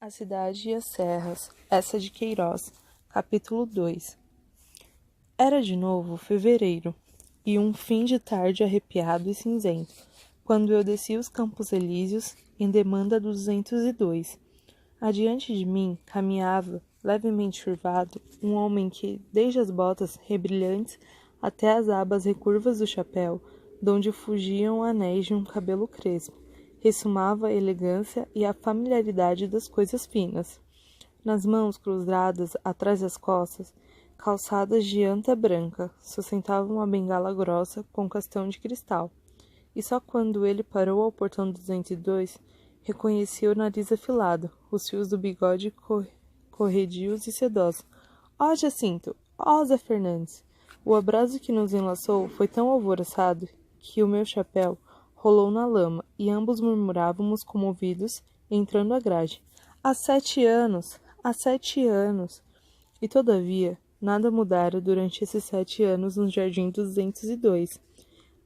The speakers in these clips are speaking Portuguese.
A Cidade e as Serras, essa de Queiroz, capítulo 2. Era de novo fevereiro, e um fim de tarde arrepiado e cinzento, quando eu desci os Campos Elíseos em demanda do 202. Adiante de mim caminhava, levemente curvado, um homem que, desde as botas rebrilhantes até as abas recurvas do chapéu, donde fugiam anéis de um cabelo crespo, ressumava a elegância e a familiaridade das coisas finas. Nas mãos cruzadas atrás das costas, calçadas de anta branca, sustentava uma bengala grossa com castão de cristal. E só quando ele parou ao portão 202, reconheci o nariz afilado, os fios do bigode corredios e sedosos. Ó Jacinto! Ó Zé Fernandes! O abraço que nos enlaçou foi tão alvoroçado que o meu chapéu rolou na lama, e ambos murmurávamos comovidos, entrando a grade. Há 7 anos! Há 7 anos! E, todavia, nada mudara durante esses 7 anos no Jardim 202.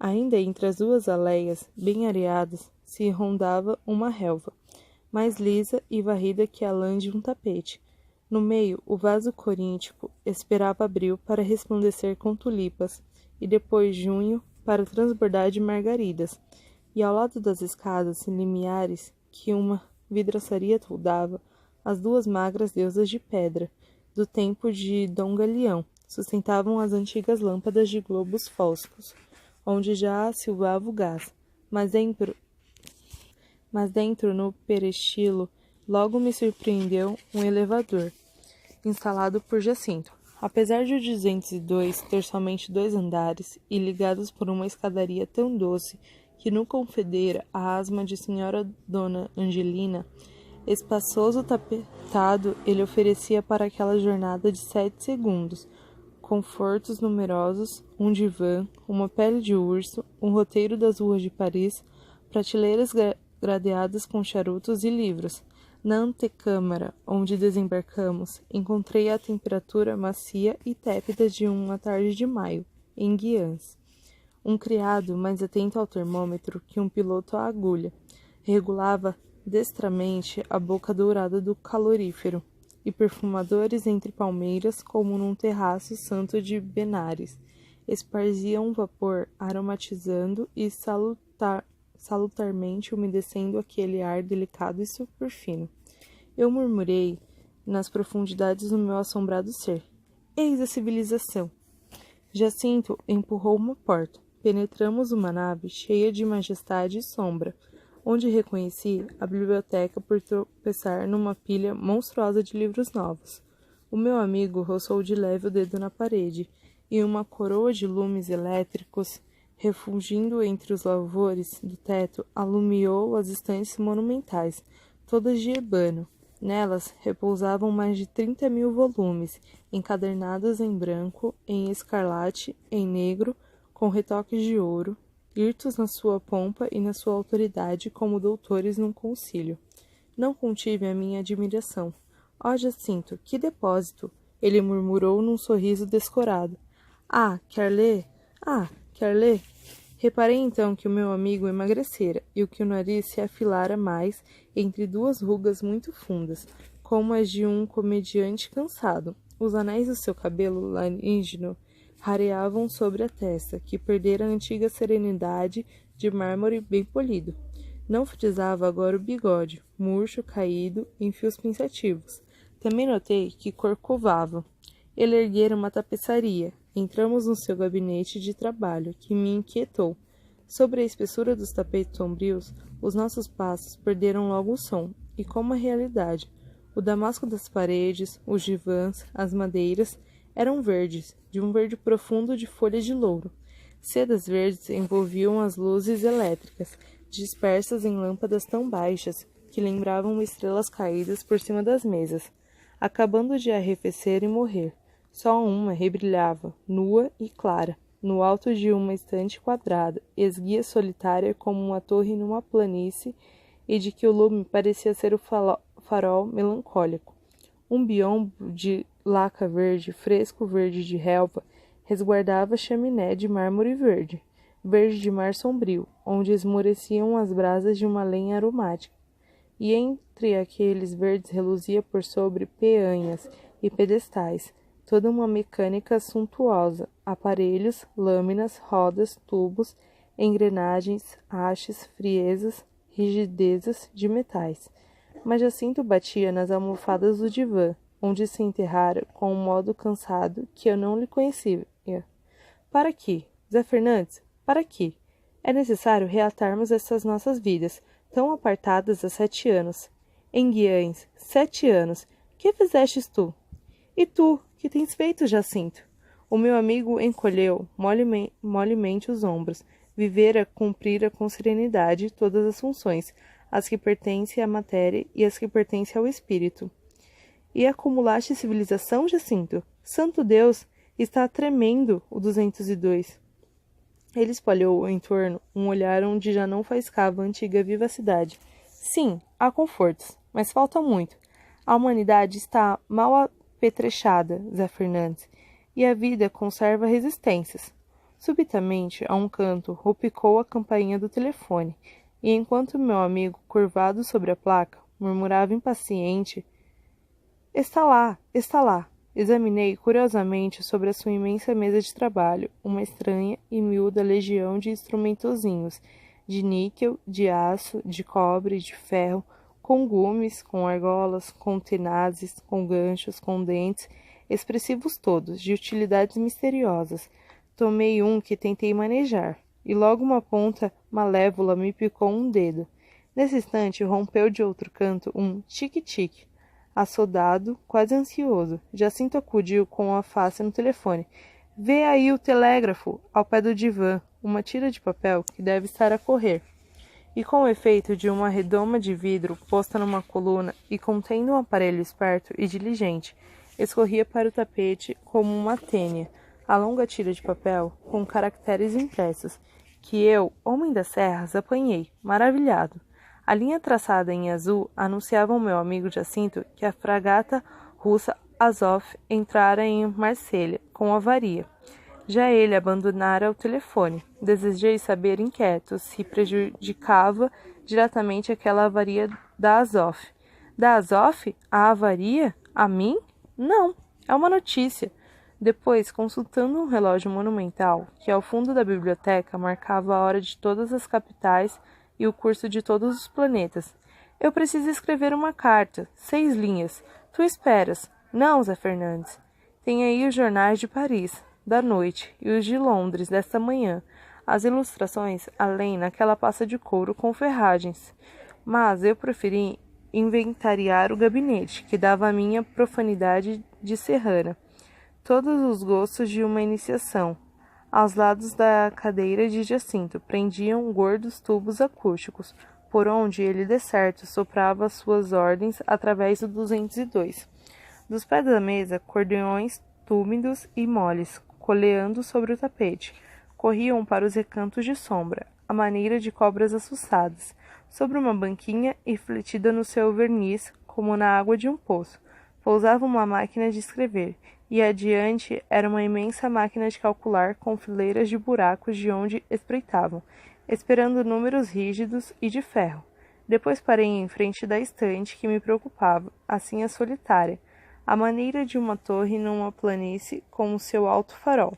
Ainda entre as duas aleias, bem areadas, se rondava uma relva, mais lisa e varrida que a lã de um tapete. No meio, o vaso coríntico esperava abril para resplandecer com tulipas, e depois junho para transbordar de margaridas. E ao lado das escadas limiares que uma vidraçaria toldava, as duas magras deusas de pedra, do tempo de Dom Galeão, sustentavam as antigas lâmpadas de globos foscos, onde já silvava o gás. Mas dentro, no peristilo, logo me surpreendeu um elevador, instalado por Jacinto. Apesar de o 202 ter somente 2 andares e ligados por uma escadaria tão doce que não confedera a asma de senhora Dona Angelina, espaçoso tapetado ele oferecia para aquela jornada de 7 segundos, confortos numerosos, um divã, uma pele de urso, um roteiro das ruas de Paris, prateleiras gradeadas com charutos e livros. Na antecâmara, onde desembarcamos, encontrei a temperatura macia e tépida de uma tarde de maio, em Guiães. Um criado, mais atento ao termômetro que um piloto à agulha, regulava destramente a boca dourada do calorífero, e perfumadores entre palmeiras, como num terraço santo de Benares, esparziam um vapor aromatizando e salutarmente umedecendo aquele ar delicado e superfino. Eu murmurei nas profundidades do meu assombrado ser. Eis a civilização! Jacinto empurrou uma porta. Penetramos uma nave cheia de majestade e sombra, onde reconheci a biblioteca por tropeçar numa pilha monstruosa de livros novos. O meu amigo roçou de leve o dedo na parede, e uma coroa de lumes elétricos, refugindo entre os louvores do teto, alumiou as estantes monumentais, todas de ebano. Nelas repousavam mais de 30.000 volumes, encadernados em branco, em escarlate, em negro, com retoques de ouro, hirtos na sua pompa e na sua autoridade como doutores num concílio. Não contive a minha admiração. Ó Jacinto, que depósito! Ele murmurou num sorriso descorado. Ah, quer ler? Ah, quer ler? Reparei então que o meu amigo emagrecera e que o nariz se afilara mais entre 2 rugas muito fundas, como as de um comediante cansado. Os anéis do seu cabelo laríngeo rareavam sobre a testa, que perdera a antiga serenidade de mármore bem polido. Não frisava agora o bigode, murcho, caído, em fios pensativos. Também notei que corcovava. Ele erguera uma tapeçaria. Entramos no seu gabinete de trabalho, que me inquietou. Sobre a espessura dos tapetes sombrios, os nossos passos perderam logo o som, e como a realidade. O damasco das paredes, os divãs, as madeiras, eram verdes, de um verde profundo de folhas de louro. Sedas verdes envolviam as luzes elétricas, dispersas em lâmpadas tão baixas que lembravam estrelas caídas por cima das mesas, acabando de arrefecer e morrer. Só uma rebrilhava, nua e clara, no alto de uma estante quadrada, esguia solitária como uma torre numa planície, e de que o lume parecia ser o farol melancólico. Um biombo de laca verde, fresco verde de relva, resguardava a chaminé de mármore verde, verde de mar sombrio, onde esmoreciam as brasas de uma lenha aromática. e entre aqueles verdes reluzia por sobre peanhas e pedestais, toda uma mecânica suntuosa, aparelhos, lâminas, rodas, tubos, engrenagens, hastes, friezas, rigidezas de metais. Mas Jacinto batia nas almofadas do divã, onde se enterrara com um modo cansado que eu não lhe conhecia. Para aqui, Zé Fernandes, para aqui. É necessário reatarmos essas nossas vidas, tão apartadas há 7 anos. Em Guiães, 7 anos. Que fizestes tu? E tu, que tens feito, Jacinto? O meu amigo encolheu molemente os ombros. Vivera, cumprira com serenidade todas as funções, as que pertencem à matéria e as que pertencem ao espírito. E acumulaste civilização, Jacinto? Santo Deus, está tremendo o 202. Ele espalhou em torno um olhar onde já não faiscava a antiga vivacidade. Sim, há confortos, mas falta muito. A humanidade está mal apetrechada, Zé Fernandes, e a vida conserva resistências. Subitamente, a um canto, rupicou a campainha do telefone, e enquanto meu amigo, curvado sobre a placa, murmurava impaciente: Está lá, está lá. Examinei curiosamente sobre a sua imensa mesa de trabalho uma estranha e miúda legião de instrumentozinhos, de níquel, de aço, de cobre, de ferro, com gumes, com argolas, com tenazes, com ganchos, com dentes, expressivos todos, de utilidades misteriosas. Tomei um que tentei manejar, e logo uma ponta malévola me picou um dedo. Nesse instante rompeu de outro canto um tique-tique. Assodado, quase ansioso, Jacinto acudiu com a face no telefone. Vê aí o telégrafo, ao pé do divã, uma tira de papel que deve estar a correr. E com o efeito de uma redoma de vidro posta numa coluna e contendo um aparelho esperto e diligente, escorria para o tapete como uma tênia, a longa tira de papel com caracteres impressos, que eu, homem das serras, apanhei, maravilhado. A linha traçada em azul anunciava ao meu amigo Jacinto que a fragata russa Azov entrara em Marselha com avaria. Já ele abandonara o telefone. Desejei saber inquieto se prejudicava diretamente aquela avaria da Azov. Da Azov? A avaria? A mim? Não, é uma notícia. Depois, consultando um relógio monumental, que ao fundo da biblioteca marcava a hora de todas as capitais e o curso de todos os planetas. Eu preciso escrever uma carta, 6 linhas. Tu esperas? Não, Zé Fernandes. Tem aí os jornais de Paris, da noite, e os de Londres, desta manhã. As ilustrações, além naquela pasta de couro com ferragens. Mas eu preferi inventariar o gabinete, que dava a minha profanidade de serrana. Todos os gostos de uma iniciação. Aos lados da cadeira de Jacinto prendiam gordos tubos acústicos, por onde ele, de certo, soprava suas ordens através do 202. Dos pés da mesa, cordeões túmidos e moles, coleando sobre o tapete, corriam para os recantos de sombra, à maneira de cobras assustadas, sobre uma banquinha e fletida no seu verniz, como na água de um poço. Pousava uma máquina de escrever, e adiante era uma imensa máquina de calcular com fileiras de buracos de onde espreitavam, esperando números rígidos e de ferro. Depois parei em frente da estante que me preocupava, assim a solitária, à maneira de uma torre numa planície com o seu alto farol.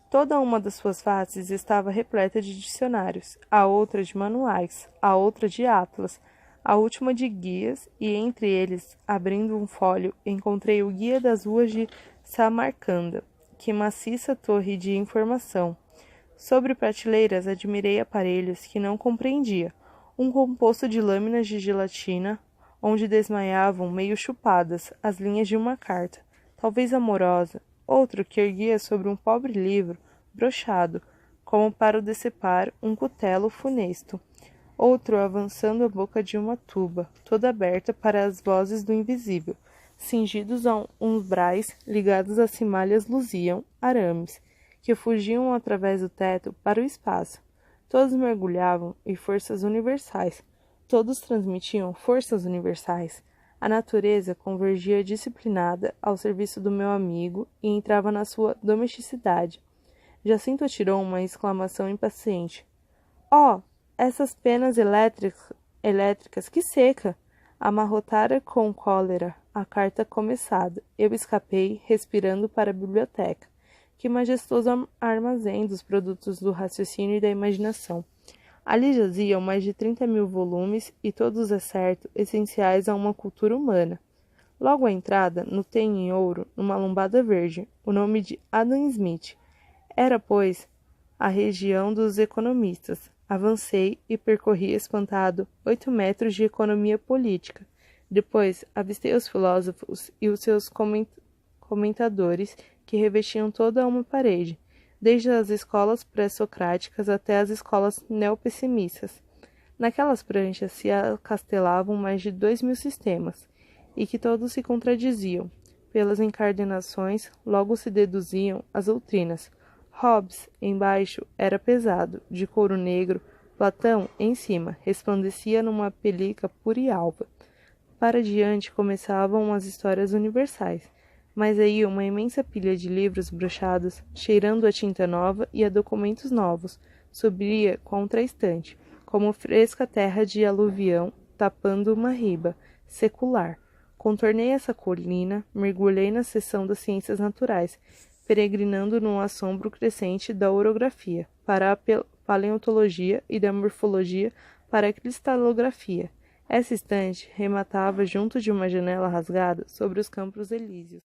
Toda uma das suas faces estava repleta de dicionários, a outra de manuais, a outra de atlas, a última de guias, e entre eles, abrindo um folho, encontrei o Guia das Ruas de Samarcanda, que maciça torre de informação. Sobre prateleiras admirei aparelhos que não compreendia, um composto de lâminas de gelatina, onde desmaiavam meio chupadas as linhas de uma carta, talvez amorosa, outro que erguia sobre um pobre livro, brochado, como para o decepar um cutelo funesto, outro avançando a boca de uma tuba, toda aberta para as vozes do invisível. Cingidos a uns brais ligados a cimalhas luziam arames, que fugiam através do teto para o espaço. Todos mergulhavam em forças universais. Todos transmitiam forças universais. A natureza convergia disciplinada ao serviço do meu amigo e entrava na sua domesticidade. Jacinto atirou uma exclamação impaciente. Oh, essas penas elétricas elétricas, que seca! Amarrotara com cólera a carta começada. Eu escapei, respirando, para a biblioteca. Que majestoso armazém dos produtos do raciocínio e da imaginação. Ali jaziam mais de 30.000 volumes e todos, é certo, essenciais a uma cultura humana. Logo à entrada, notei em ouro, numa lombada verde, o nome de Adam Smith. Era, pois, a região dos economistas. Avancei e percorri espantado 8 metros de economia política. Depois, avistei os filósofos e os seus comentadores que revestiam toda uma parede, desde as escolas pré-socráticas até as escolas neopessimistas. Naquelas pranchas se acastelavam mais de 2.000 sistemas, e que todos se contradiziam. Pelas encadernações, logo se deduziam as doutrinas. Hobbes, embaixo, era pesado, de couro negro. Platão, em cima, resplandecia numa pelica pura e alva. Para diante começavam as histórias universais, mas aí uma imensa pilha de livros brochados, cheirando a tinta nova e a documentos novos, subia contra a estante, como fresca terra de aluvião tapando uma riba secular. Contornei essa colina, mergulhei na seção das ciências naturais, peregrinando num assombro crescente da orografia para a paleontologia e da morfologia para a cristalografia. Essa estante rematava junto de uma janela rasgada sobre os Campos Elíseos.